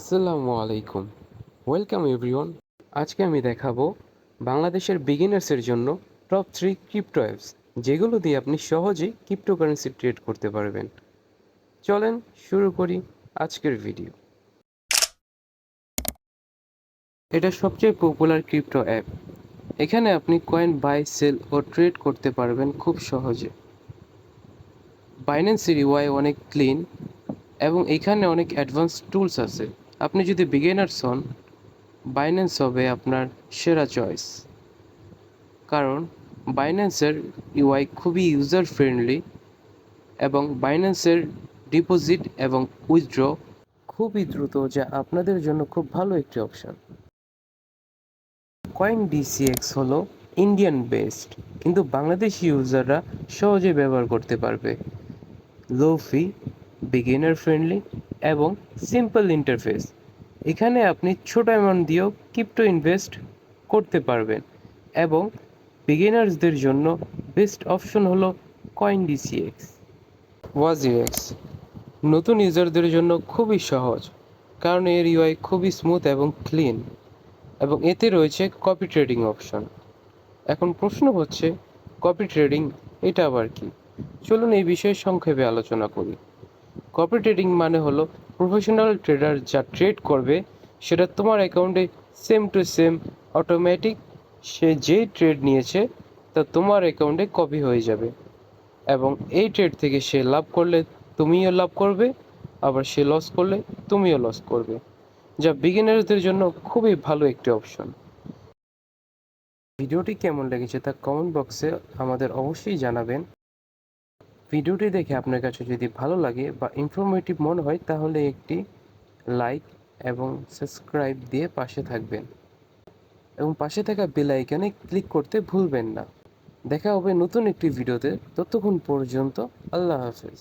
আসসালামু আলাইকুম, welcome everyone. আজকে আমি দেখাবো বাংলাদেশের বিগিনার্সের জন্য টপ 3 ক্রিপ্টো অ্যাপস, যেগুলো দিয়ে আপনি সহজেই ক্রিপ্টোকারেন্সি ট্রেড করতে পারবেন। চলেন শুরু করি আজকের ভিডিও। এটা সবচেয়ে পপুলার ক্রিপ্টো অ্যাপ। এখানে আপনি coin by, sell O trade করতে পারবেন খুব সহজে। বাইন্যান্সের ইউআই অনেক ক্লিন এবং এখানে অনেক অ্যাডভান্স টুলস আছে। আপনি যদি বিগিনার্স হন, বাইন্যান্স হবে আপনার সেরা চয়েস, কারণ বাইন্যান্সের ইউআই খুবই ইউজার ফ্রেন্ডলি এবং বাইন্যান্সের ডিপোজিট এবং উইথড্র খুবই দ্রুত, যা আপনাদের জন্য খুব ভালো একটি অপশন। কয়েন ডিসিএক্স হলো ইন্ডিয়ান বেসড, কিন্তু বাংলাদেশি ইউজাররা সহজে ব্যবহার করতে পারবে। লো ফি, বিগিনার ফ্রেন্ডলি এবং সিম্পল ইন্টারফেস। এখানে আপনি ছোট অ্যামাউন্ট দিয়েও ক্রিপ্টো ইনভেস্ট করতে পারবেন এবং বিগিনার্সদের জন্য বেস্ট অপশন হলো কয়েন ডিসিএক্স। ওয়াজিএক্স নতুন ইউজারদের জন্য খুবই সহজ, কারণ এর ইউআই খুবই স্মুথ এবং ক্লিন এবং এতে রয়েছে কপি ট্রেডিং অপশন। এখন প্রশ্ন হচ্ছে, কপি ট্রেডিং এটা আবার কি? চলুন এই বিষয়ে সংক্ষেপে আলোচনা করি। কপি ট্রেডিং মানে হলো প্রফেশনাল ট্রেডার যা ট্রেড করবে সেটা তোমার অ্যাকাউন্টে সেম টু সেম অটোমেটিক, সে যেই ট্রেড নিয়েছে তা তোমার অ্যাকাউন্টে কপি হয়ে যাবে এবং এই ট্রেড থেকে সে লাভ করলে তুমিও লাভ করবে, আবার সে লস করলে তুমিও লস করবে, যা বিগিনারদের জন্য খুবই ভালো একটি অপশন। ভিডিওটি কেমন লেগেছে তা কমেন্ট বক্সে আমাদের অবশ্যই জানাবেন। ভিডিওটি দেখে আপনার কাছে যদি ভালো লাগে বা ইনফরমেটিভ মনে হয়, তাহলে একটি লাইক এবং সাবস্ক্রাইব দিয়ে পাশে থাকবেন এবং পাশে থাকা বেল আইকনে ক্লিক করতে ভুলবেন না। দেখা হবে নতুন একটি ভিডিওতে। ততক্ষণ পর্যন্ত আল্লাহ হাফেজ।